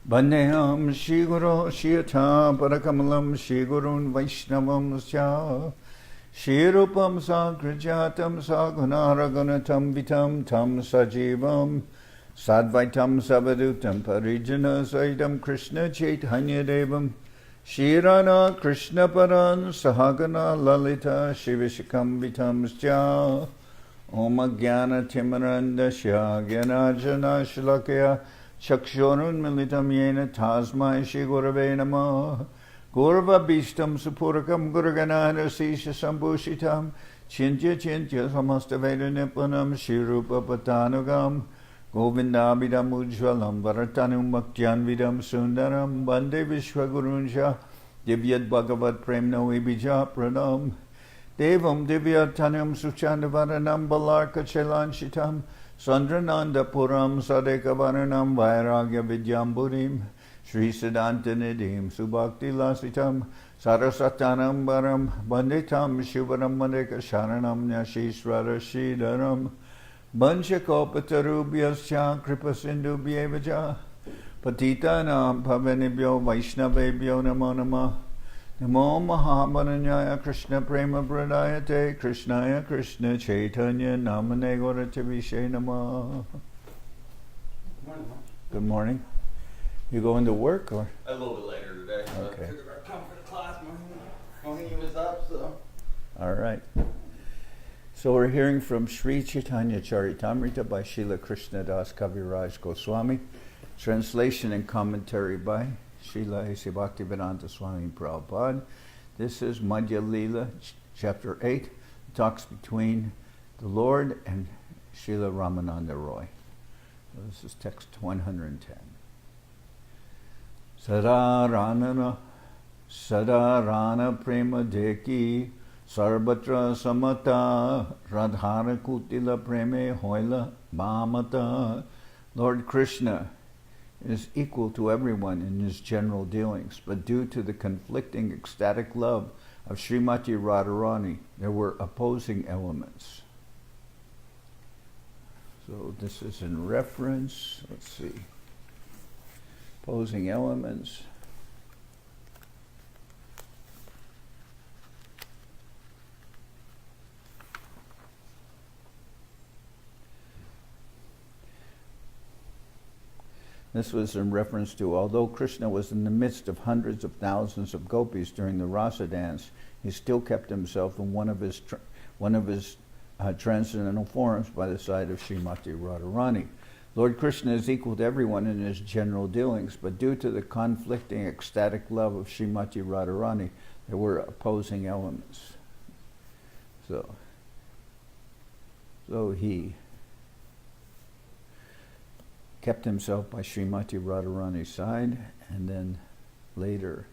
Bandeham Shri Guru Shiyata Parakamalam Shri Gurun Vaishnavam Sya Shri Rupam Sakrajatam Sagunaraganatam Vitam Tam Sajivam Sadvaitam Savadutam Parijana Saidam Krishna Chaitanya Devam Shri Radha Krishna Paran Sahagana Lalita Shivishikam Vitam Sya Om Jnana Timarandasya Gyanajana Shalakya Chakshorun Militam Yena Tasmai Shri Gurave Namah Gurva Bishtam Supurakam Guruganana Sisha Sambhushitam Chintya Chintya Samastaveda Nipunam Shri Rupa Patanugam Govindabhidam Ujvalam Varatanum Bhaktyanvidam Sundaram Bande Vishwagurunja Divyad Bhagavat Premno Ibija Pranam Devam Divyatanam Suchandavaranam Balarka Chelanshitam Sandrananda Puram Sadekavaranam Vairagya Vidyamburim Sri Siddhanta Nidhim Subhakti Lasitam Sarasatanam Baram Banditam Shivaram Madeka Sharanam Nyashishvara Shidaram Banchakopatarubhyascha Kripasindu Bhyevaja Patitanam Pavanibhyo Vaishnavebhyo Namo Namah Namo Mahamananyaya Krishna Prema Pradayate Krishnaya Krishna Chaitanya Namane Gauratavishe Namah. Good morning. You going to work or? A little bit later today. Okay. I took our comfort class. He was up, so. All right. So we're hearing from Sri Chaitanya Charitamrita by Srila Krishnadas Kaviraj Goswami. Translation and commentary by Srila A.C. Bhaktivedanta Swami Prabhupada. This is Madhya-lila, chapter 8. It talks between the Lord and Srila Ramananda Roy. So this is text 110. Sadarana prema deki Sarbatra samata Radhara kutila preme hoila bhamata. Lord Krishna is equal to everyone in his general dealings, but due to the conflicting ecstatic love of Srimati Radharani, there were opposing elements. So this is in reference, let's see, opposing elements. This was in reference to, although Krishna was in the midst of hundreds of thousands of gopis during the rasa dance, he still kept himself in one of his transcendental forms by the side of Srimati Radharani. Lord Krishna is equal to everyone in his general dealings, but due to the conflicting ecstatic love of Srimati Radharani, there were opposing elements. So he kept himself by Srimati Radharani's side, and then later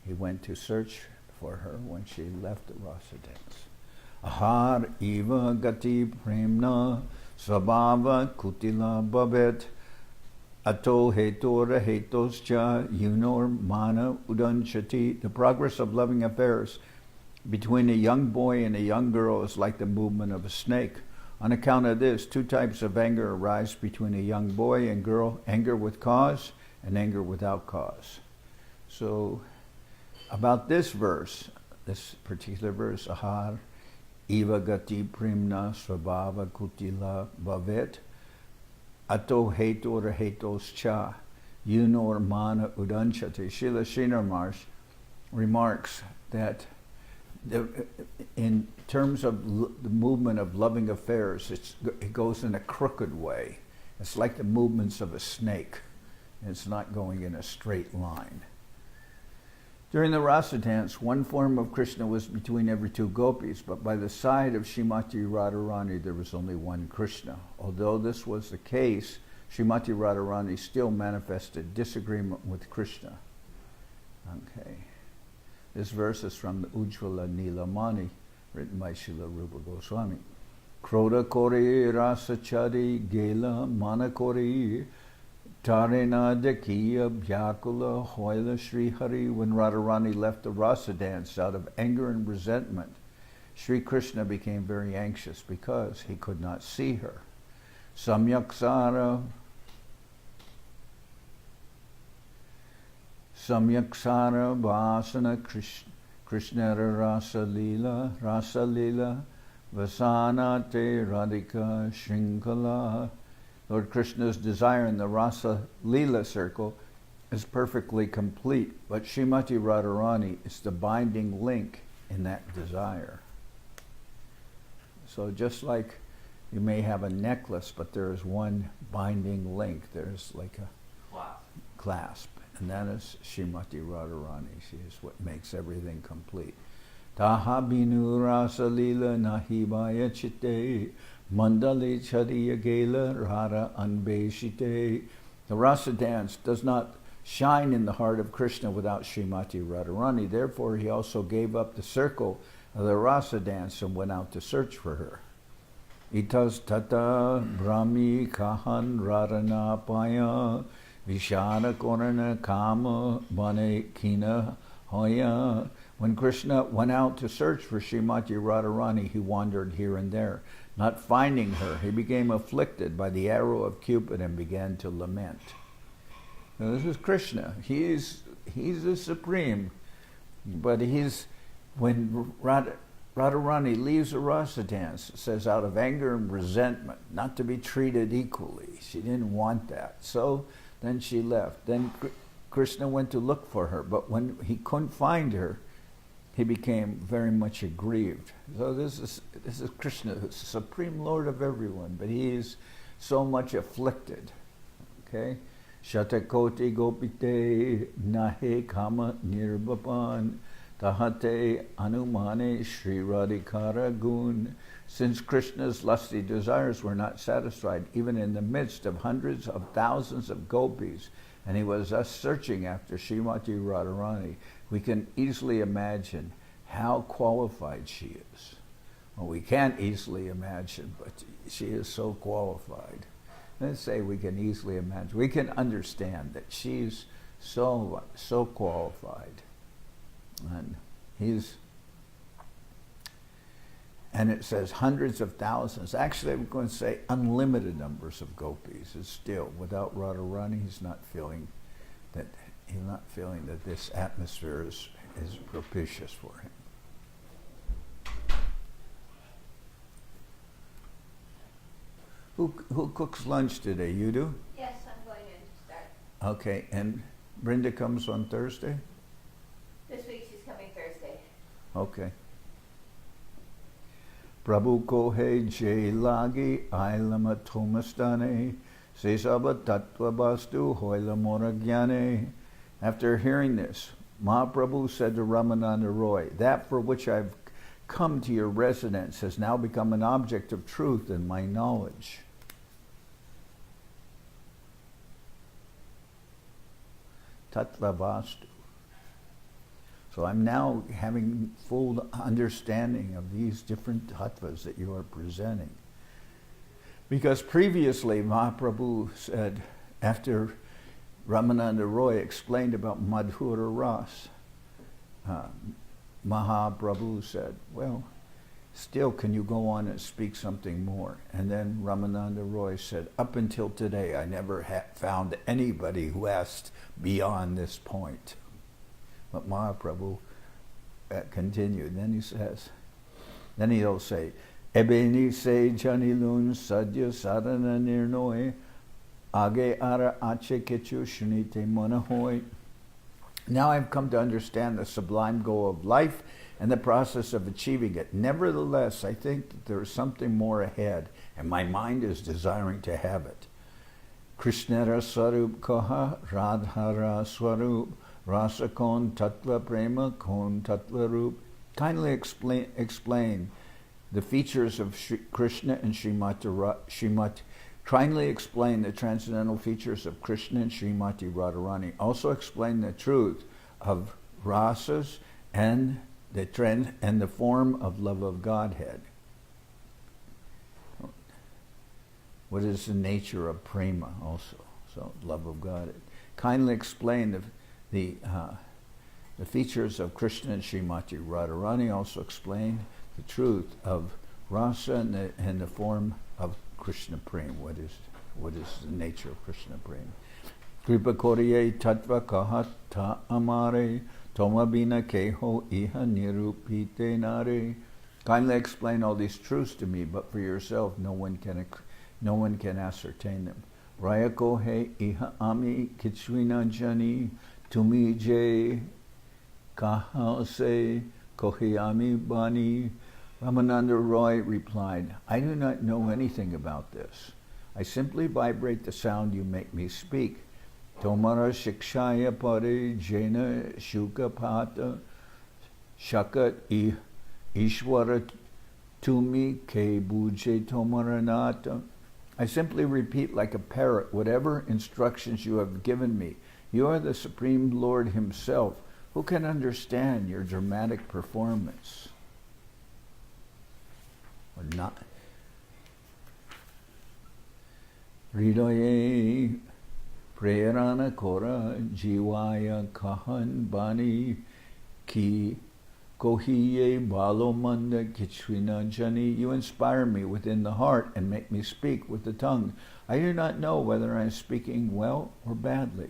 he went to search for her when she left the rasa dance. Ahar iva gati premna svabhava kutila bhavet ato hetora hetoscha yunor mana udanchati. The progress of loving affairs between a young boy and a young girl is like the movement of a snake. On account of this, two types of anger arise between a young boy and girl: anger with cause and anger without cause. So, about this verse, this particular verse, Ahar Iva Gati Primna Svabhava Kutila Bhavet Ato Hetor Hetos Cha Yunor Mana Udanchati. Srila Srinivas remarks that in terms of the movement of loving affairs, it goes in a crooked way. It's like the movements of a snake. It's not going in a straight line. During the rasa dance, one form of Krishna was between every two gopis, but by the side of Srimati Radharani there was only one Krishna. Although this was the case, Srimati Radharani still manifested disagreement with Krishna. Okay. This verse is from the Ujjvala Nilamani, written by Srila Rupa Goswami. Kroda kori rasa chari gela mana kori tarena dekiya bhyakula hoila Sri Hari. When Radharani left the rasa dance out of anger and resentment, Sri Krishna became very anxious because he could not see her. Samyaksara Samyaksara Vasana Krishna Rasa Lila Vasana Te Radhika Shrinkala. Lord Krishna's desire in the Rasa Lila circle is perfectly complete, but Srimati Radharani is the binding link in that desire. So just like you may have a necklace, but there is one binding link, there's like a clasp, and that is Srimati Radharani. She is what makes everything complete. Taha binu rasa lila nahi baya chitte mandali chadiya gela rara anbeshite. The rasa dance does not shine in the heart of Krishna without Srimati Radharani. Therefore, he also gave up the circle of the rasa dance and went out to search for her. Itas tata brahmi kahan radhana paya vishana korana kama bane kina hoya. When Krishna went out to search for Srimati Radharani, he wandered here and there. Not finding her, he became afflicted by the arrow of Cupid and began to lament. Now, this is Krishna. He's the supreme, but when Radharani leaves the rasa dance, it says out of anger and resentment, not to be treated equally. She didn't want that. So then she left. Then Krishna went to look for her, but when he couldn't find her, he became very much aggrieved. So this is Krishna, the supreme Lord of everyone, but he is so much afflicted. Okay? Shatakoti gopite nahe kama nirbapan tahate anumane shri radhikara gun. Since Krishna's lusty desires were not satisfied, even in the midst of hundreds of thousands of gopis, and he was thus searching after Srimati Radharani, we can easily imagine how qualified she is. Well, we can't easily imagine, but she is so qualified. Let's say we can easily imagine. We can understand that she's so qualified. And it says hundreds of thousands. Actually, I'm going to say unlimited numbers of gopis is still. Without Radharani, he's not feeling that this atmosphere is propitious for him. Who cooks lunch today? You do? Yes, I'm going to start. Okay, and Brenda comes on Thursday? This week she's coming Thursday. Okay. Prabhu kohe jay lagi ailama thomastane sesaba tattva bastu hoila moragyane. After hearing this, Mahaprabhu said to Ramananda Roy, that for which I've come to your residence has now become an object of truth in my knowledge. Tattva vastu. So I'm now having full understanding of these different tattvas that you are presenting. Because previously Mahaprabhu said, after Ramananda Roy explained about Madhura Ras, Mahaprabhu said, well, still can you go on and speak something more? And then Ramananda Roy said, up until today I never found anybody who asked beyond this point. But Mahaprabhu continued. Then he'll say, Ebeni se janilun sadya sadhana nirnoy age ara ache kechu shnite manahoy. Now I've come to understand the sublime goal of life and the process of achieving it. Nevertheless, I think that there is something more ahead, and my mind is desiring to have it. Krishnara Swarup Kaha Radhara Swarup Rasa Kon Tattva Prema Kon Tattva Rup. Kindly explain the features of Krishna and Srimati. Kindly explain the transcendental features of Krishna and Srimati Radharani. Also explain the truth of rasas and the trend and the form of love of Godhead. What is the nature of prema also? So love of God. Kindly explain the features of Krishna and Srimati Radharani. Also explain the truth of rasa and the form of Krishna Prem. What is the nature of Krishna Prem? Kripakorye tattva kahata amare tomabina keho iha nirupite nare. Kindly explain all these truths to me, but for yourself no one can ascertain them. Rayako he iha ami kichwina jani tumi je kahase kohiami bani. Ramananda Roy replied, I do not know anything about this. I simply vibrate the sound you make me speak. Tomara shikshaya pare jena shukapata shakat ishwara tumi ke buje tomaranata. I simply repeat like a parrot whatever instructions you have given me. You are the Supreme Lord Himself. Who can understand your dramatic performance? Or not? Hridaye prerana kora jivaya kahan bani ki kohiye balomanda kichwina jani. You inspire me within the heart and make me speak with the tongue. I do not know whether I am speaking well or badly.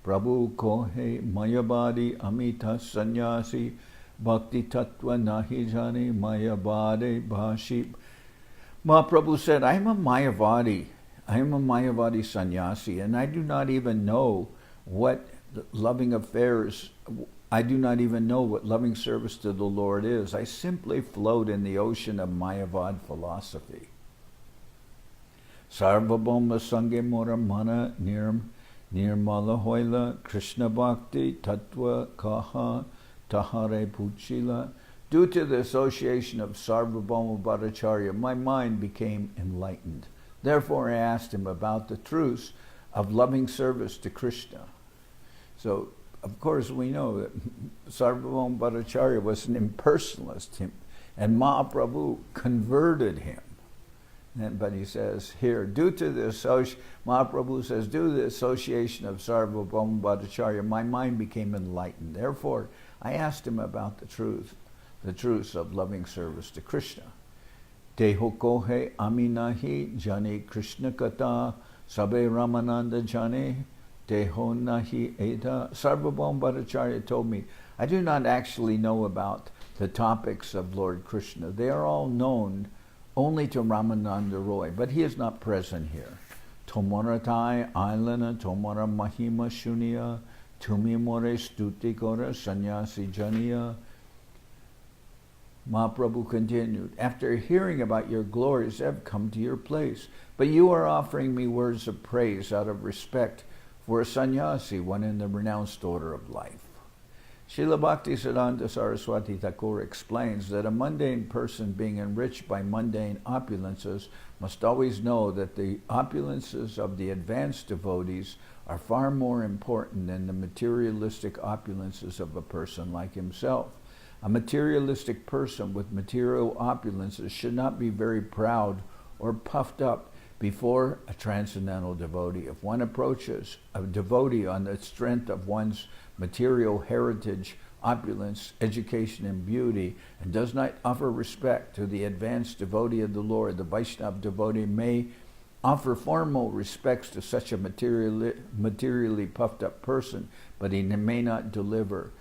Prabhu kohe mayabadi amita sannyasi Bhakti tattva nahi jani mayavadi bhashi. Mahaprabhu said, I am a Mayavadi. I am a Mayavadi sannyasi, and I do not even know what loving affairs, I do not even know what loving service to the Lord is. I simply float in the ocean of Mayavad philosophy. Sarvabhauma sange mora mana nirmala hoila Krishna bhakti tattva kaha tahare puchila. Due to the association of Sarvabhauma Bhattacharya, my mind became enlightened. Therefore I asked him about the truths of loving service to Krishna. So, of course, we know that Sarvabhauma Bhattacharya was an impersonalist, and Mahaprabhu converted him. But he says here, Mahaprabhu says, due to the association of Sarvabhauma Bhattacharya, my mind became enlightened. Therefore, I asked him about the truths of loving service to Krishna. Teho kohe aminahi jane Krishna kata sabe Ramananda jane teho nahi eta. Sarvabhauma Bhattacharya told me, I do not actually know about the topics of Lord Krishna. They are all known only to Ramananda Roy, but he is not present here. Tomaratai ailana tomara mahima shunya tumi more stuti kora sannyasi janiya. Mahaprabhu continued, after hearing about your glories, I have come to your place, but you are offering me words of praise out of respect for a sannyasi, one in the renounced order of life. Srila Bhaktisiddhanta Saraswati Thakur explains that a mundane person being enriched by mundane opulences must always know that the opulences of the advanced devotees are far more important than the materialistic opulences of a person like himself. A materialistic person with material opulences should not be very proud or puffed up before a transcendental devotee. If one approaches a devotee on the strength of one's material heritage, opulence, education, and beauty, and does not offer respect to the advanced devotee of the Lord, the Vaishnava devotee may offer formal respects to such a materially puffed up person, but he may not deliver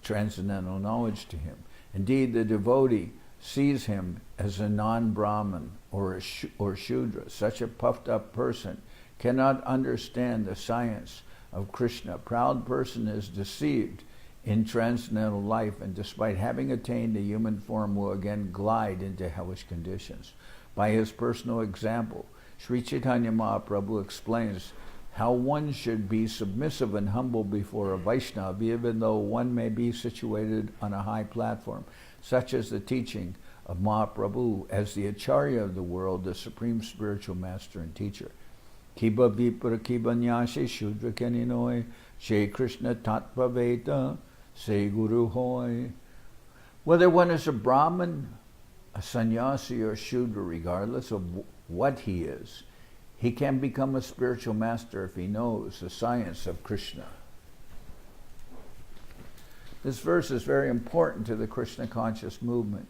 transcendental knowledge to him. Indeed, the devotee sees him as a non-Brahman or Shudra. Such a puffed up person cannot understand the science of Krishna. A proud person is deceived in transcendental life, and despite having attained a human form will again glide into hellish conditions. By his personal example, Sri Chaitanya Mahaprabhu explains how one should be submissive and humble before a Vaishnava, even though one may be situated on a high platform. Such as the teaching of Mahaprabhu as the Acharya of the world, the supreme spiritual master and teacher. Kiba vipra kiba nyashe shudra keninoi, she Krishna tattva veda, se guru hoy. Whether one is a Brahmin, a sannyasi, or Shudra, regardless of what he is, he can become a spiritual master if he knows the science of Krishna. This verse is very important to the Krishna conscious movement.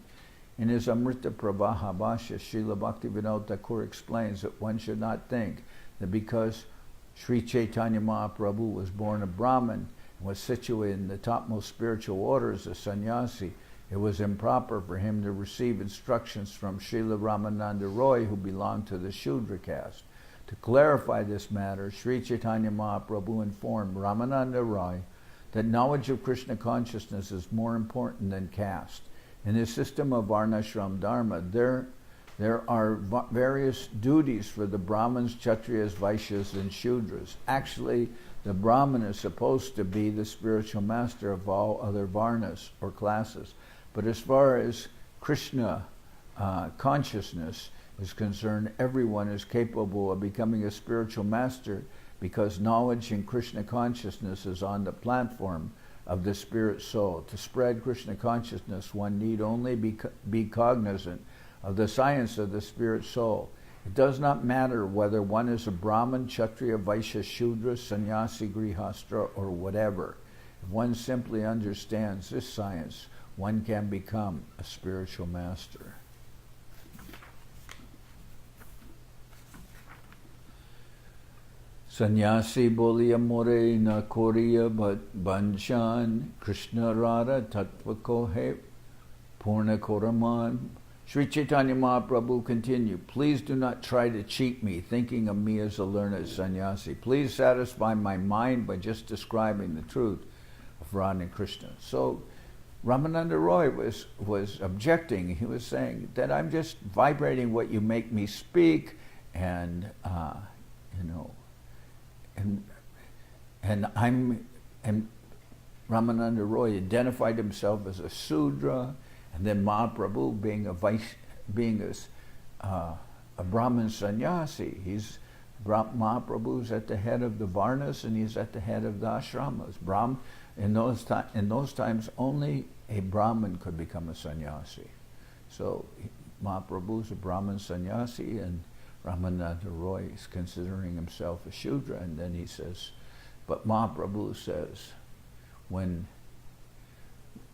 In his Amrita Pravaha Bhashya, Srila Bhaktivinoda Thakur explains that one should not think that because Sri Chaitanya Mahaprabhu was born a Brahmin and was situated in the topmost spiritual orders as sannyasi, it was improper for him to receive instructions from Srila Ramananda Roy, who belonged to the Shudra caste. To clarify this matter, Sri Chaitanya Mahaprabhu informed Ramananda Roy that knowledge of Krishna consciousness is more important than caste. In the system of Varnashram Dharma, there are various duties for the Brahmins, Kshatriyas, Vaishyas, and Shudras. Actually, the Brahmin is supposed to be the spiritual master of all other varnas or classes. But as far as Krishna consciousness is concerned, everyone is capable of becoming a spiritual master because knowledge in Krishna consciousness is on the platform of the spirit soul. To spread Krishna consciousness, one need only be cognizant of the science of the spirit soul. It does not matter whether one is a Brahmin, Kshatriya, Vaishya, Shudra, Sannyasi, Grihastra, or whatever. If one simply understands this science, one can become a spiritual master. Sannyasi bolia more na koriya banchan Krishna Radha tattva kohe purna koraman. Sri Chaitanya Mahaprabhu continued, please do not try to cheat me, thinking of me as a learned sannyasi. Please satisfy my mind by just describing the truth of Radha and Krishna. So Ramananda Roy was objecting. He was saying that I'm just vibrating what you make me speak, and and Ramananda Roy identified himself as a Sudra, and then Mahaprabhu being a Brahmin sannyasi. Mahaprabhu's at the head of the Varnas, and he's at the head of the Ashramas. In those times, only a Brahmin could become a sannyasi. So Mahaprabhu's a Brahmin sannyasi, and Ramananda Roy is considering himself a Shudra. And then he says, but Mahaprabhu says, when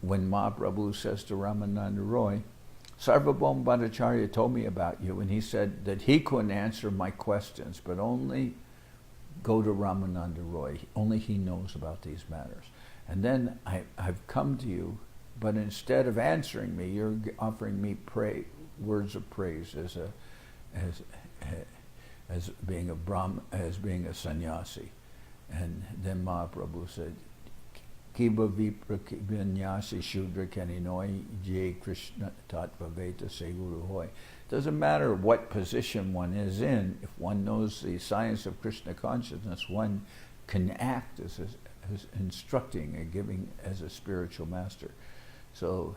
Mahaprabhu says to Ramananda Roy, Sarvabhauma Bhattacharya told me about you, and he said that he couldn't answer my questions, but only go to Ramananda Roy. Only he knows about these matters. And then I've come to you, but instead of answering me, you're offering me words of praise as being a Brahman, as being a sannyasi. And then Mahaprabhu said, Kiba vipra vinyasi shudra kaninoi je Krishna tattva veta seguru hoy. Doesn't matter what position one is in, if one knows the science of Krishna consciousness, one can act as instructing and giving as a spiritual master. So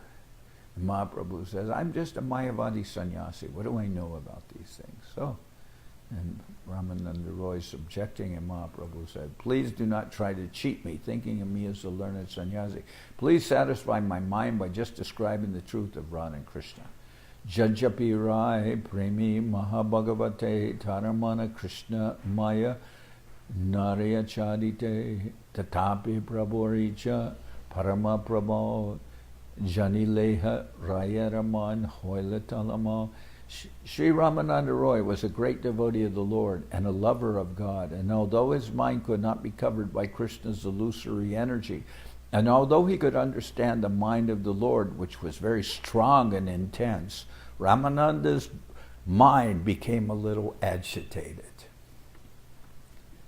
Mahaprabhu says, I'm just a Mayavadi sannyasi. What do I know about these things? So, and Ramananda Roy is objecting, and Mahaprabhu said, please do not try to cheat me, thinking of me as a learned sannyasi. Please satisfy my mind by just describing the truth of Radha and Krishna. Jajapi Rai Premi Mahabhagavate Taramana Krishna Maya Narya Chadite Tatapi Prabhoricha Parama Prabho Janileha Rayaraman Hoilatalama. Sri Ramananda Roy was a great devotee of the Lord and a lover of God, and although his mind could not be covered by Krishna's illusory energy, and although he could understand the mind of the Lord, which was very strong and intense, Ramananda's mind became a little agitated.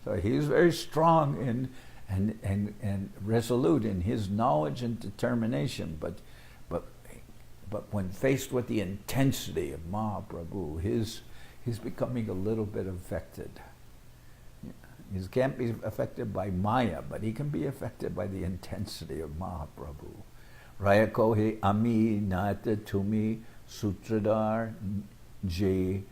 So he was very strong and resolute in his knowledge and determination, but when faced with the intensity of Mahaprabhu, he's becoming a little bit affected. He can't be affected by Maya, but he can be affected by the intensity of Mahaprabhu. Raya kohe ami nata tumi sutradar je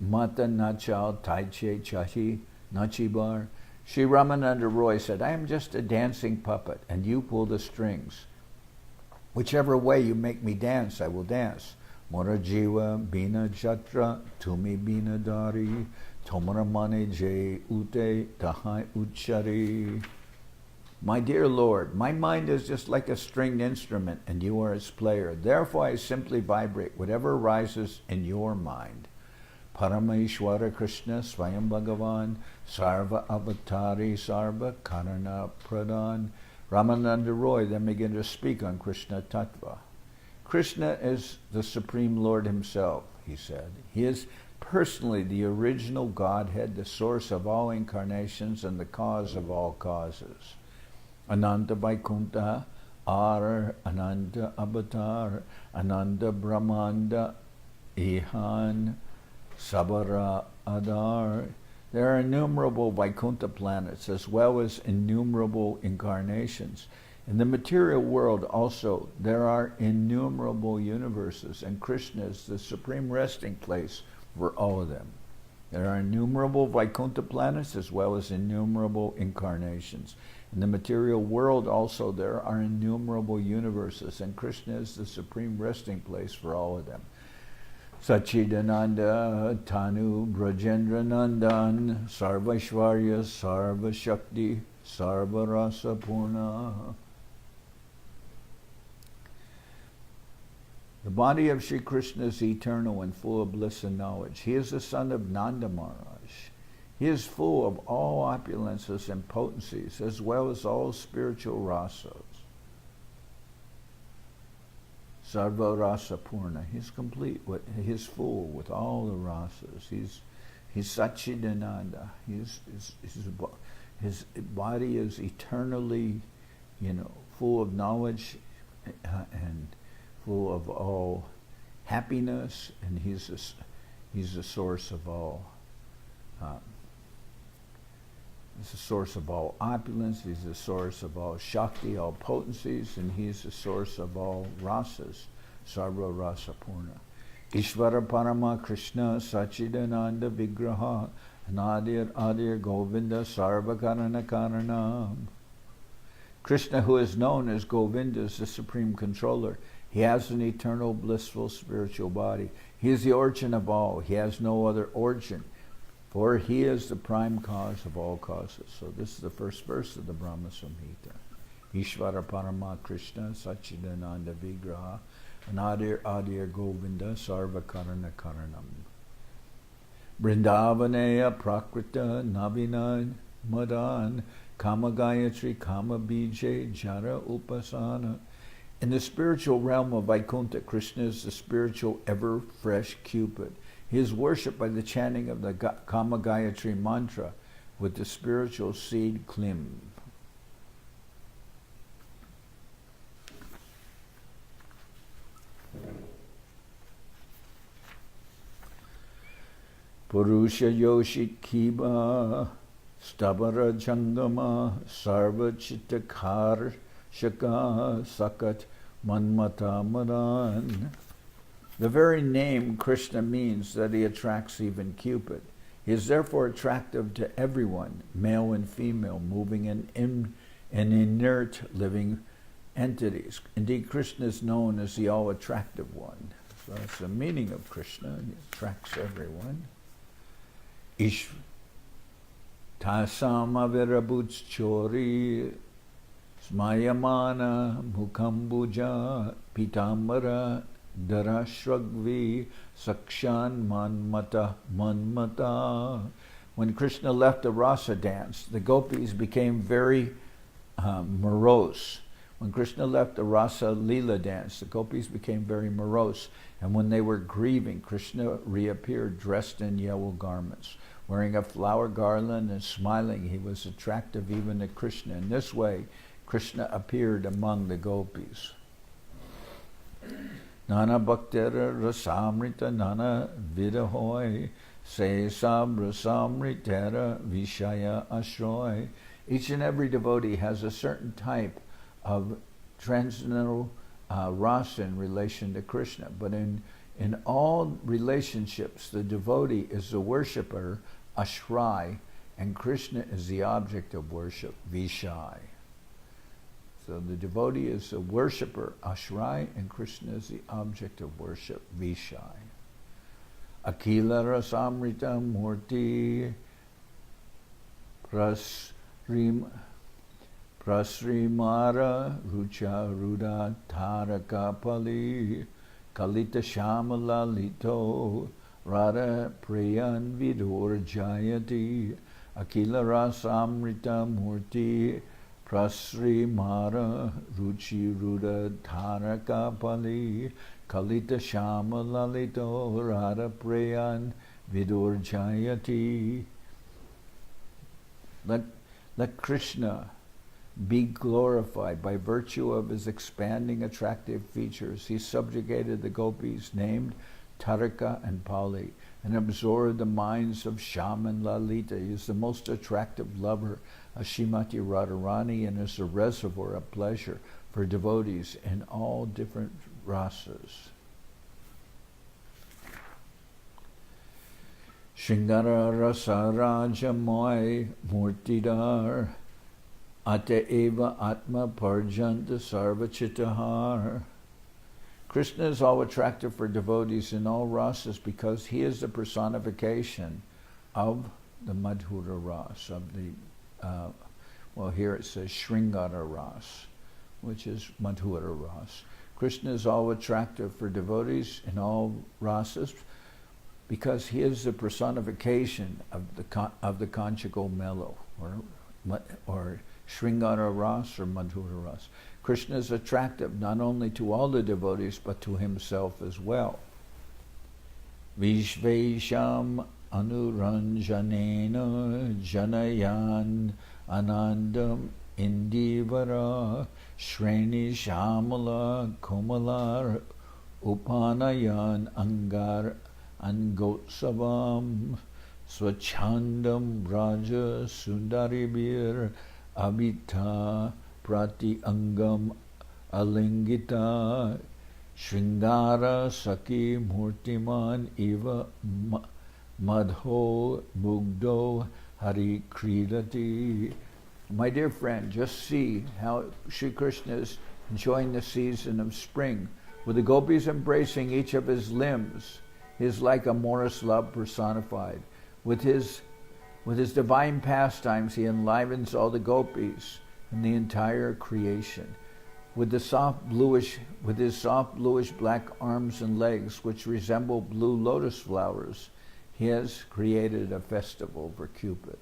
mata nachal taiche chahi nachibar. Sri Ramananda Roy said, I am just a dancing puppet, and you pull the strings. Whichever way you make me dance, I will dance. Mora jiva bina jatra tumi bina dari tomara mane je ute tahai uchari. My dear Lord, my mind is just like a stringed instrument, and you are its player. Therefore I simply vibrate whatever arises in your mind. Parameshwara Krishna Swayam Bhagavan Sarva Avatari Sarva Karana Pradhan. Ramananda Roy then began to speak on Krishna Tattva. Krishna is the Supreme Lord himself, he said. He is personally the original Godhead, the source of all incarnations and the cause of all causes. Ananta Vaikuntha, Ar, Ananta Avatar, Ananta Brahmanda, Ihan, Sabara Adar. There are innumerable Vaikuntha planets as well as innumerable incarnations. In the material world also there are innumerable universes, and Krishna is the supreme resting place for all of them. There are innumerable Vaikuntha planets as well as innumerable incarnations. In the material world also there are innumerable universes, and Krishna is the supreme resting place for all of them. Sachidananda Tanu Brajendra Nandan Sarvashvarya Sarva Shakti Sarva Rasa Purna. The body of Sri Krishna is eternal and full of bliss and knowledge. He is the son of Nanda Maharaj. He is full of all opulences and potencies, as well as all spiritual rasas. Sarva Rasa Purna. He's complete. He's full with all the rasas. He's Sachidananda. His body is eternally, full of knowledge and full of all happiness, and he's the source of all. He's the source of all opulence. He's the source of all shakti, all potencies, and he's the source of all rasas. Sarva Rasa Purna. Ishvara Parama Krishna Sachidananda Vigraha Adir Govinda Sarva Karana Karanam. Krishna, who is known as Govinda, is the supreme controller. He has an eternal, blissful, spiritual body. He is the origin of all. He has no other origin, for he is the prime cause of all causes. So this is the first verse of the Brahma Samhita. Ishvara Parama Krishna Sachidananda Vigraha Adir Govinda Sarva Karana Karanam. Vrindavanaya Prakrita Navina Madan Kama Gayatri Kama Bije Jara Upasana. In the spiritual realm of Vaikuntha, Krishna is the spiritual ever-fresh Cupid. He is worshipped by the chanting of the Kama Gayatri mantra with the spiritual seed Klim. Purusha Yoshit Kiba Stabara Jangama Sarva Chittakar Shaka Sakat Manmata Madan. The very name Krishna means that he attracts even Cupid. He is therefore attractive to everyone, male and female, moving and inert living entities. Indeed, Krishna is known as the all-attractive one. So that's the meaning of Krishna. He attracts everyone. Tasam avirabuts chori smayamana mukhambuja pitambara darashragvi sakshan manmata. When Krishna left the rasa dance, the gopis became very morose. When Krishna left the Rasa-lila dance, the gopis became very morose. And when they were grieving, Krishna reappeared dressed in yellow garments. Wearing a flower garland and smiling, he was attractive even to Krishna. In this way, Krishna appeared among the gopis. Nana bhaktera rasamrita nana vidahoy se sab rasamritera vishaya ashroy. Each and every devotee has a certain type of transcendental rasa in relation to Krishna. But in all relationships, the devotee is the worshipper, ashray, and Krishna is the object of worship, vishai. So the devotee is the worshipper, ashray, and Krishna is the object of worship, vishai. Akila rasamrita murti Prasrimara rucha ruda taraka pali kalita shamala lito Radha Priyan Vidur Jayati Akila Rasamrita Murti Prasri Mara Ruchi Ruda Dharaka Pali Kalita Shama Lalito Radha Priyan Vidur Jayati. Let Krishna be glorified by virtue of his expanding attractive features. He subjugated the gopis named Tarika and Pali and absorbed the minds of Sham and Lalita. He is the most attractive lover of Srimati Radharani and is a reservoir of pleasure for devotees in all different rasas. Shringara Rasa Raja Moy Murtidar Ate Eva Atma Parjanta Sarva Chittahar. Krishna is all attractive for devotees in all rasas because he is the personification of the Madhura Ras, of the, well here it says Shringara Ras, which is Madhura Ras. Krishna is all attractive for devotees in all rasas because he is the personification of the conjugal mellow, or Shringara Ras or Madhura Ras. Krishna is attractive not only to all the devotees but to himself as well. Vishvesham anuranjanena janayan anandam indivara shreni shamala kumalar upanayan angar angotsavam swachandam raja sundaribir abhita prati angam alingita shringara saki murtiman eva madho mugdo hari kridati. My dear friend, just see how Sri Krishna is enjoying the season of spring. With the gopis embracing each of his limbs, he is like amorous love personified. With his divine pastimes, he enlivens all the gopis and the entire creation. With his soft bluish black arms and legs, which resemble blue lotus flowers, he has created a festival for Cupid.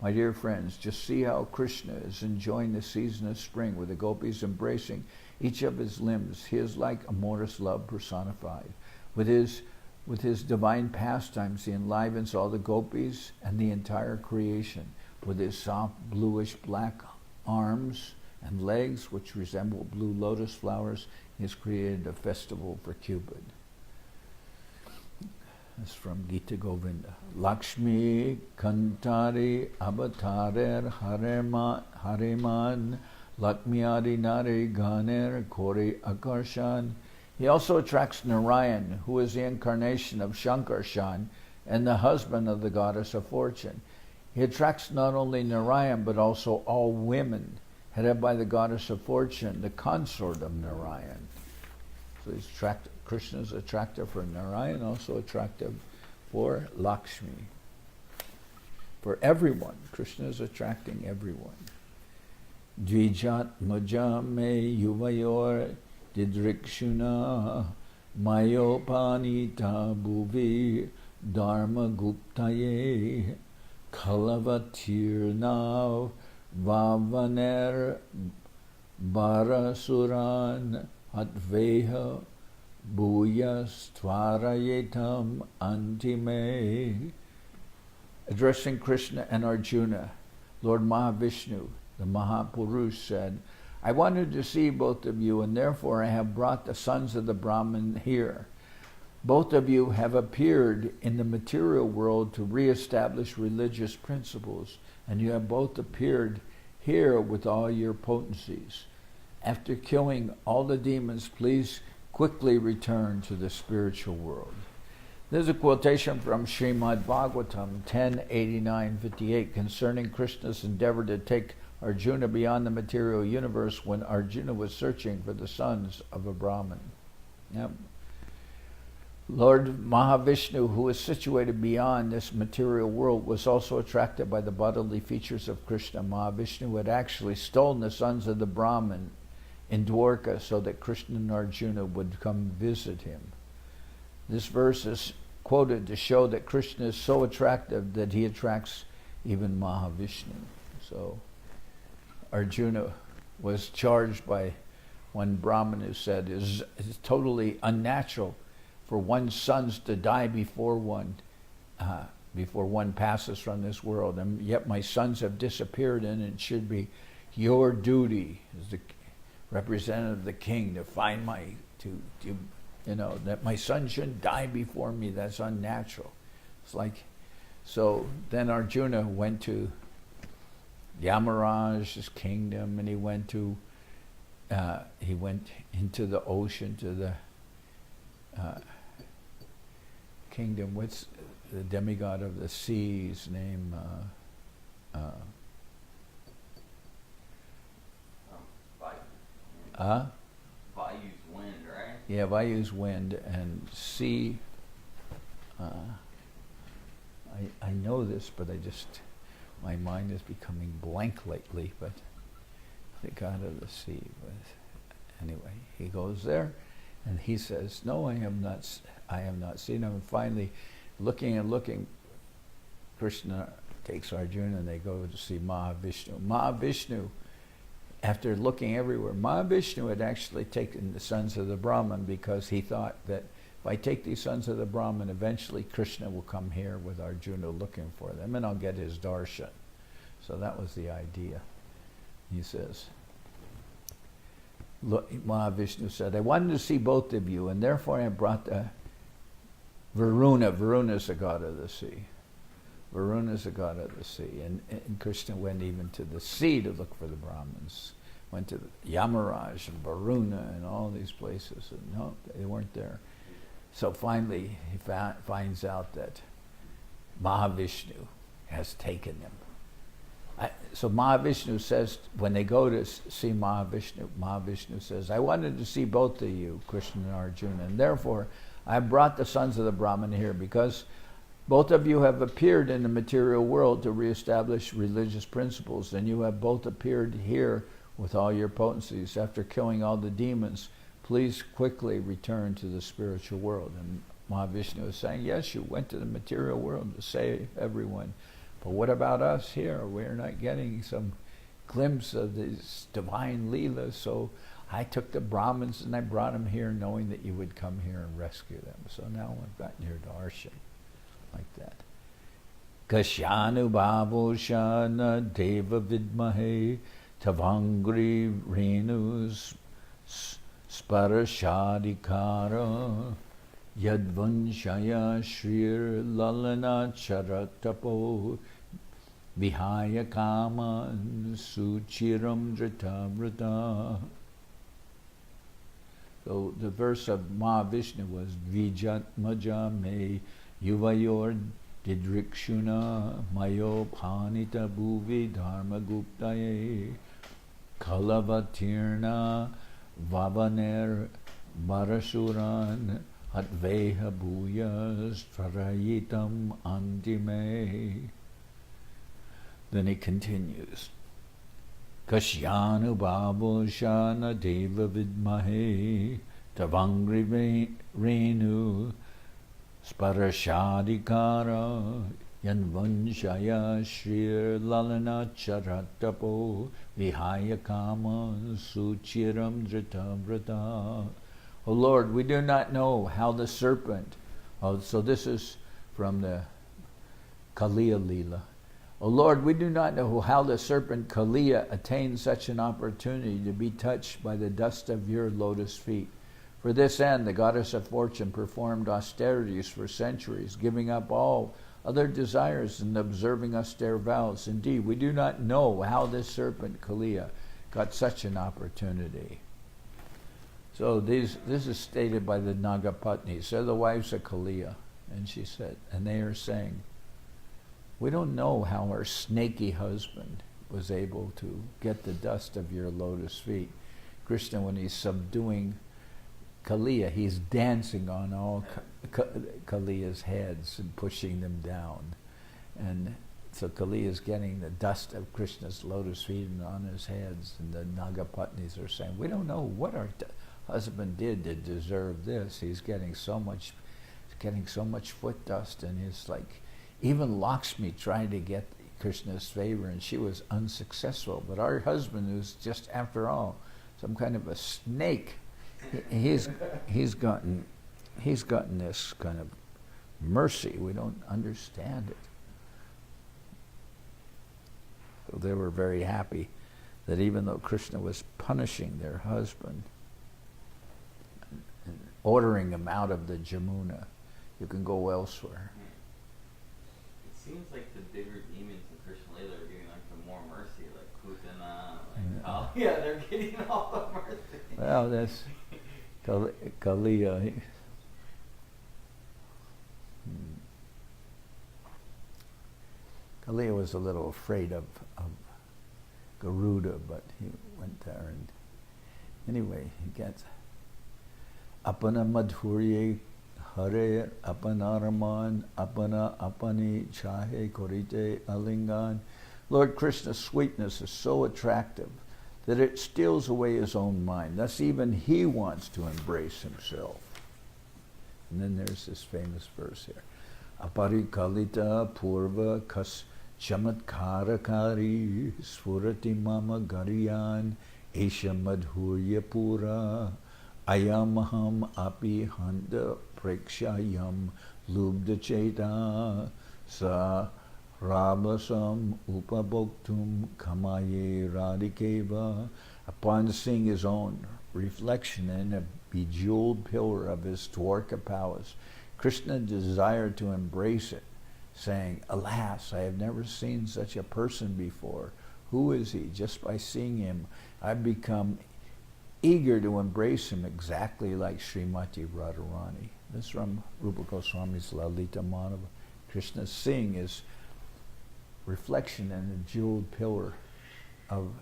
My dear friends, just see how Krishna is enjoying the season of spring with the gopis embracing each of his limbs. He is like amorous love personified. With his divine pastimes, he enlivens all the gopis and the entire creation. With his soft bluish black arms and legs, which resemble blue lotus flowers, he has created a festival for Cupid. That's from Gita Govinda. Lakshmi Kantari Abatarer Hariman Lakmiadi Nari Ganer Kori Akarshan. He also attracts Narayan, who is the incarnation of Shankarshan and the husband of the goddess of fortune. He attracts not only Narayan but also all women, headed by the goddess of fortune, the consort of Narayan. So Krishna is attractive for Narayan, also attractive for Lakshmi. For everyone, Krishna is attracting everyone. Dvijat Majame Yuvayor Didrikshuna Mayopanita Bhuvi Dharma Guptaye Kalavatirnav Vavaner Barasuran Atveha Bhuyastvarayetam Antime. Addressing Krishna and Arjuna, Lord Mahavishnu, the Mahapurush, said, I wanted to see both of you, and therefore I have brought the sons of the Brahman here. Both of you have appeared in the material world to re-establish religious principles, and you have both appeared here with all your potencies. After killing all the demons, please quickly return to the spiritual world. There's a quotation from Srimad Bhagavatam 10:89-58 concerning Krishna's endeavor to take Arjuna beyond the material universe when Arjuna was searching for the sons of a Brahman. Yep. Lord Mahavishnu, who is situated beyond this material world, was also attracted by the bodily features of Krishna. Mahavishnu had actually stolen the sons of the Brahman in Dwarka so that Krishna and Arjuna would come visit him. This verse is quoted to show that Krishna is so attractive that he attracts even Mahavishnu. So Arjuna was charged by one Brahmin who said, it's totally unnatural for one's sons to die before one passes from this world, and yet my sons have disappeared, and it should be your duty as the representative of the king to find that my son shouldn't die before me. That's unnatural. It's like, so then Arjuna went to Yamaraj's kingdom, and he went into the ocean to the kingdom. What's the demigod of the sea's name? Vayu's wind, right? Yeah, Vayu's wind and sea. I know this, but my mind is becoming blank lately. But the god of the sea was. Anyway, he goes there, and he says, "No, I have not seen him." And finally, looking, Krishna takes Arjuna, and they go to see Mahavishnu. Mahavishnu, after looking everywhere, Mahavishnu had actually taken the sons of the Brahman because he thought that if I take these sons of the Brahman, eventually Krishna will come here with Arjuna looking for them, and I'll get his darshan. So that was the idea. He says, look, Mahavishnu said, I wanted to see both of you, and therefore I brought the Varuna. Varuna is the god of the sea. Varuna is the god of the sea. And Krishna went even to the sea to look for the Brahmins. Went to Yamaraj and Varuna and all these places. And no, they weren't there. So finally, he finds out that Mahavishnu has taken them. So Mahavishnu says, when they go to see Mahavishnu, Mahavishnu says, I wanted to see both of you, Krishna and Arjuna, and therefore I brought the sons of the Brahman here because both of you have appeared in the material world to reestablish religious principles, and you have both appeared here with all your potencies. After killing all the demons, please quickly return to the spiritual world. And Mahavishnu is saying, yes, you went to the material world to save everyone. But what about us here? We're not getting some glimpse of this divine Leela. So I took the Brahmins and I brought them here knowing that you would come here and rescue them. So now I've gotten your darshan. Like that. Kashyanu Bhavoshana Deva Vidmahe Tavangri Renus Sparashadikara Yadvanshaya Shrir Lalana Charatapo Vihaya Kaman Suchiram Dritavrata. So the verse of Mahavishnu was Vijat Majame Yuvayor Didrikshuna Mayo Panita Bhuvi Dharma Guptaye Kalavatirna Vavaner Barasuran Atveha Bhuyas Tvarayitam Antime. Then he continues. Kashyanu Bhavoshana Deva Vidmahe Tavangri Renu Sparashadikara Yanvanshaya Shrir Lalana Charatapo Vihaya Kama Suchiram Dritavrata. O Lord, we do not know how the serpent, so this is from the Kaliya-lila. O Lord, we do not know how the serpent Kaliya attained such an opportunity to be touched by the dust of your lotus feet. For this end, the goddess of fortune performed austerities for centuries, giving up all other desires and observing austere vows. Indeed, we do not know how this serpent Kaliya got such an opportunity. So this is stated by the Nagapatnis. They're the wives of Kaliya. And she said, and they are saying, we don't know how our snaky husband was able to get the dust of your lotus feet. Krishna, when he's subduing Kaliya, he's dancing on all Kaliya's heads and pushing them down. And so Kaliya is getting the dust of Krishna's lotus feet on his heads. And the Nagapatnis are saying, we don't know what our husband did to deserve this. He's getting so much getting so much foot dust, and it's like, even Lakshmi tried to get Krishna's favor, and she was unsuccessful. But our husband, who's just, after all, some kind of a snake, he's gotten this kind of mercy. We don't understand it. So they were very happy that even though Krishna was punishing their husband and ordering him out of the Jamuna, you can go elsewhere. It seems like the bigger demons in Krishna-lila are getting like the more mercy, like Putana, like Kali. Yeah, they're getting all the mercy. Well, that's Kaliya. Kaliya was a little afraid of Garuda, but he went there, and anyway, he gets Apana Madhurye Hare Apana Raman Apana Apani Chahe Korite Alingan. Lord Krishna's sweetness is so attractive that it steals away his own mind. Thus even he wants to embrace himself. And then there's this famous verse here. Aparikalita Purva Kas Chamatkarakari Sfurati Mama Gariyan Esha Madhurya Pura Ayamaham Api Handa Prekshayam Lubda Cheta Sa Rabasam Upaboktum Kamaye Radikeva. Upon seeing his own reflection in a bejeweled pillar of his Dwarka palace, Krishna desired to embrace it, saying, "Alas, I have never seen such a person before. Who is he? Just by seeing him, I've become eager to embrace him, exactly like Srimati Radharani." This is from Rupa Goswami's Lalita Madhava. Krishna seeing his reflection in the jeweled pillar of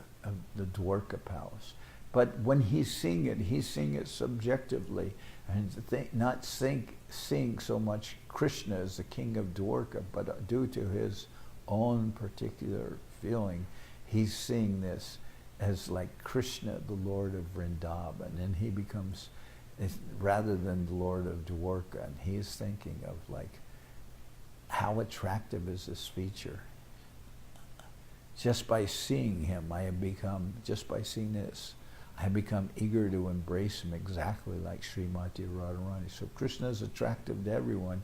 the Dwarka palace. But when he's seeing it subjectively, and not seeing so much Krishna as the king of Dwarka, but due to his own particular feeling, he's seeing this as like Krishna, the Lord of Vrindavan, and he becomes, rather than the Lord of Dwarka, and he's thinking of like, how attractive is this feature? Just by seeing him, just by seeing this, I have become eager to embrace him, exactly like Srimati Radharani. So Krishna is attractive to everyone,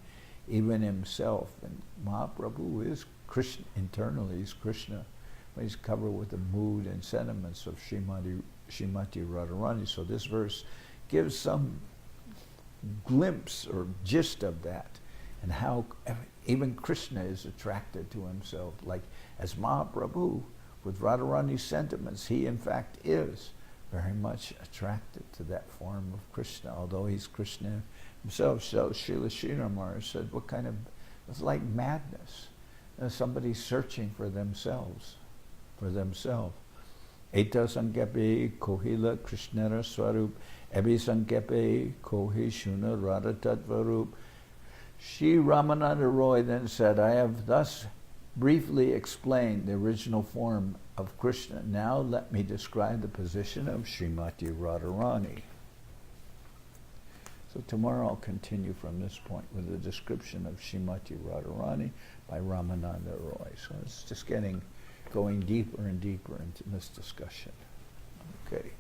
even himself. And Mahaprabhu is Krishna, internally he's Krishna. But he's covered with the mood and sentiments of Srimati Radharani. So this verse gives some glimpse or gist of that, and how even Krishna is attracted to himself. Like as Mahaprabhu, with Radharani's sentiments, he in fact is very much attracted to that form of Krishna, although he's Krishna himself. So Srila Sridhar Maharaj said, it's like madness. Somebody searching for themselves. Eta sankepe kohila krishnara swarup, ebi sankepe kohi shuna radha tattvarup. Shri Ramananda Roy then said, I have thus briefly explained the original form of Krishna. Now let me describe the position of Srimati Radharani. So tomorrow I'll continue from this point with the description of Srimati Radharani by Ramananda Roy. So it's just going deeper and deeper into this discussion. Okay.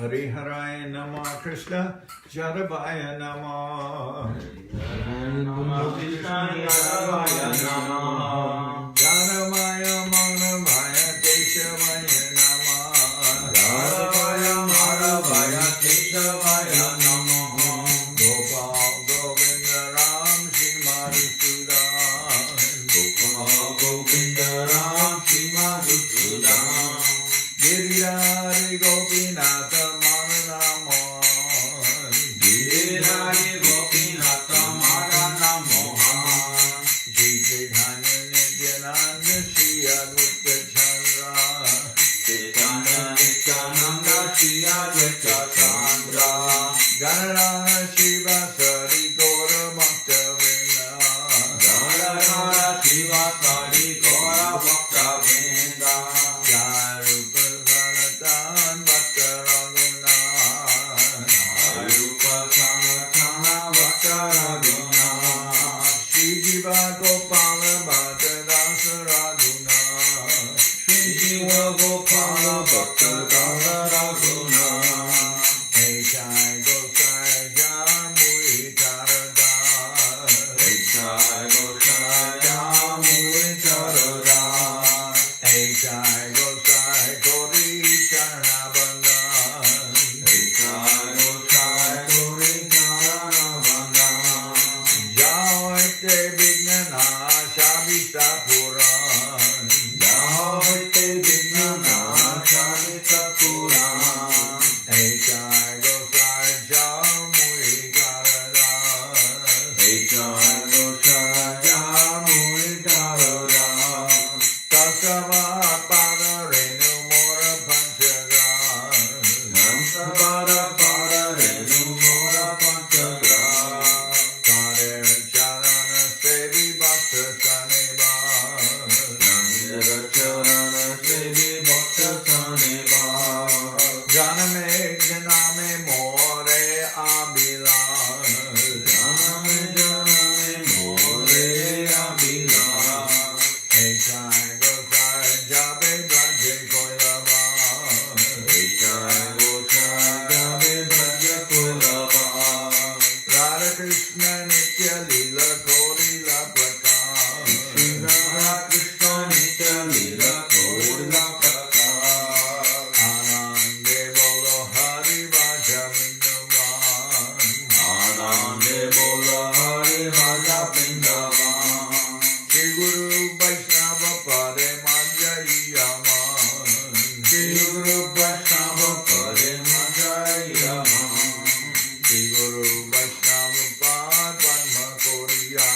Hariharaya Namah Krishna Jadavaya Namah Hare Namah Krishna Jadavaya Namah Jadavaya Manavaya Keshavaya Namah Jadavaya Manavaya Keshavaya Namah Gopal Govinda Ram Shrimadi Sudan Gopal Govinda Ram Shrimadi Sudan Giridhari Gopinatha Maranamo Giridhari Gopinatha Maranamo Jai Chaitanya Nityananda Shri Advaita Sari Gora Bhakta Vrinda Jaya Jaya Shiva Sari Gora Bhakta Vrinda Jai Rupa Sanatan Bhakta Raguna Rupa Sanatana Bhakta Raguna Shri Jiva Gopala Bhakta Dasa Raguna Shri Jiva Gopala Bhakta Dasa Raguna Hey Jai Gosai Jamui Tarada Jai Gosaya Mui Charada Hey Jai Gosai Gori Charanabanda Jai Gosaya Gori Charanabanda Jai Vignana Shabita Puran Jai Vignana Shabita Puran Hey Jai Gosai Jamui Tarada Jai Gosaya Mui Charada Tasava Pada Renu Mora Panchaga Namsabara Para Renu Mora Panchagra Kare Charana Sevi Bhakta Saneva Nandira Charana Sevi Bhakta Saneva Janame Janame More Abila Janame Janame More Abila Hey Jai Gosai Jabe Braje Koilava Jai Gosaya Bhaja Kulava Radha Krishna Nitya Lila Korila Prakash Shri Radha Krishna Nitya Lila Korila Prakash Anande Bolo Hari Vaja Vindavan Anande Bola Hari Bhaja Vrindavan Shri Guru Vaishnava Pade Manjayama Shri Guru Vaishnava Pade Majayama Shri Guru Vaishnava Pad Padma Koriya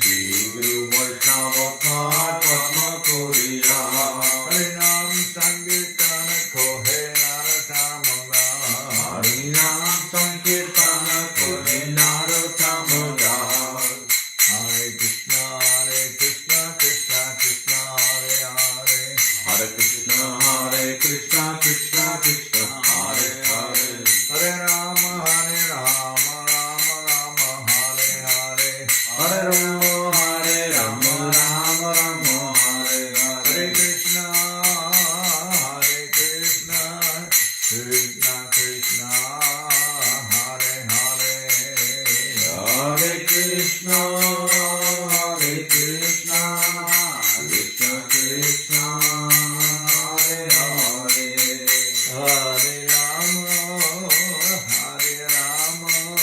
Shri Guru Vaishnava Pad Padma Koriya Harinam Sankirtana Kohe Naratamana Harinam Sankirtana Kore Narottamada Hare Krishna Krishna Krishna Hare Hare Hare Krishna Krishna Krishna Hare Hare Hare Rama Rama Rama Hare Hare Hare Rama Rama Rama Hare Hare Hare Krishna Krishna Krishna Hare Hare Hare Krishna Krishna Krishna Hare Hare Hare Rama Rama Rama Hare Hare Hare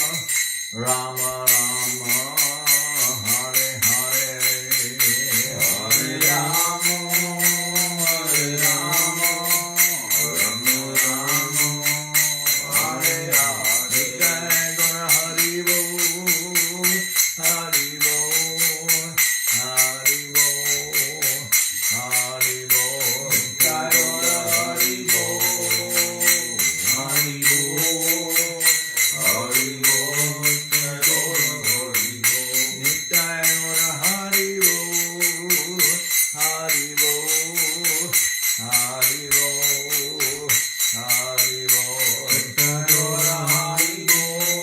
Rama Rama Rama Hare Hare Jai Gora Hari Bol Hari Bol Hari Bol Hari Bol Jai Gora Hari Bol Hari Bol Hari Bol Jai Gora Hari Bol Nitai Gora Hari Bol Hari Bol Hari Bol Hari Bol Jai Gora Hari Bol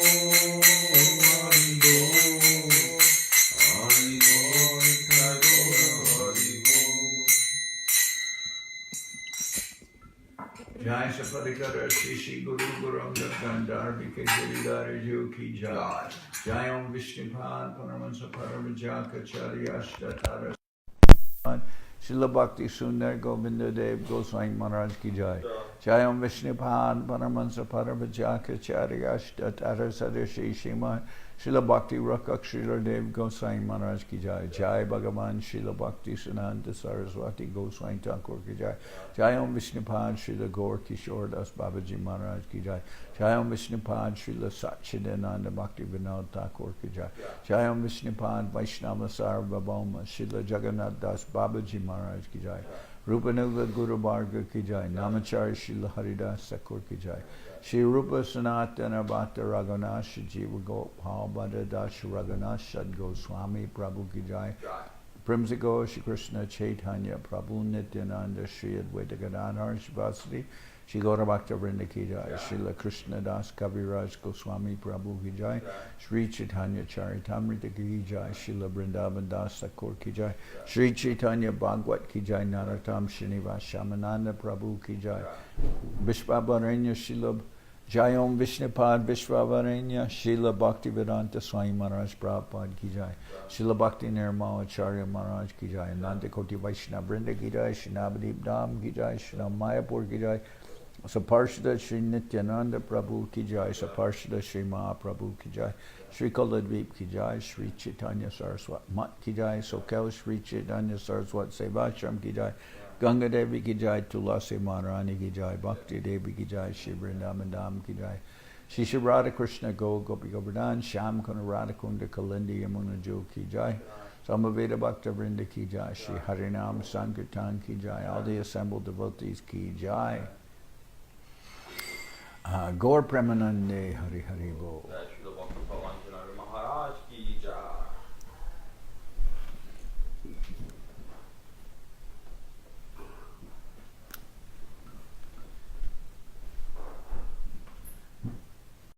Hari Bol Hari Bol Jai Gora Hari Bol Jai Sapadikara Shishi Guru Guranga Gandharvika Giridhara Jo Ki Jai Jai Om Vishnupad Paramahansa Paramajaka Chariyashtatara Srila Bhakti Sundar Govinda Dev Goswami Maharaj Ki Jai Jai Om Vishnupad Paramahansa Paramajaka Chariyashtatara Sadashi Shima Srila Bhakti Rakak Srila Dev Goswami Maharaj Ki Jai Jai Bhagavan Srila Bhakti Sunanta Saraswati Goswami Thakur Ki Jai Jai Om Vishnupad Srila Gaur Kishore Das Babaji Maharaj Ki Jai Jai Om Vishnupad Srila Satchidananda Bhakti Vinod Thakur Ki Jai Jai Om Vishnupad Vaishnava Sarvabhauma Srila Jagannath Das Babaji Maharaj Ki Jai Rupanuga Guru Bharga ki jai. Namachari Srila Haridas Thakur ki jai. Shri Rupa Sanatana Bhatta Raghunath Shri Jiva Gopal Bhatta Das Raghunath Shad Goswami Prabhu ki jai. Primsigo Shri Krishna Chaitanya Prabhu Nityananda Shri Advaita Gadadhar Shivasati Shri Gaura Bhakta Vrinda ki jai. Srila Krishna Das Kaviraj Goswami Prabhu ki jai. Sri Chaitanya Charitamrita ki jai. Srila Vrindavan Das Thakur ki jai. Sri Chaitanya Bhagwat ki jai. Narottam Srinivas Shamananda Prabhu ki jai. Vishvavaranya Srila Jayom Vishnupad Vishvavaranya Srila Bhaktivedanta Swami Maharaj Prabhupada ki jai. Srila Bhakti Nirmala Acharya Maharaj ki jai. Ananta Koti Vaishnava Vrinda ki jai. Shri Navadip Dham ki jai. Shri Mayapur ki jai. Saparshada Shri Nityananda Prabhu ki jai. Saparshada Shri Mahaprabhu ki jai. Shri Kaladvip ki jai. Shri Chaitanya Saraswat Mat ki jai. Soquel Shri Chaitanya Saraswat Seva Ashram ki jai. Ganga Devi ki jai. Tulasi Maharani ki jai. Bhakti Devi ki jai. Shri Vrindavan Dham ki jai. Shri Shri Radha Krishna Go Gopi Govardhan Sham Kuna Radha Kunda Kalindi Yamuna Jo ki jai. Samaveda Bhakta Vrinda ki jai. Shri Harinam Sankirtan ki jai. All the assembled devotees ki jai. Gaur Premanande Hari Hari Bo.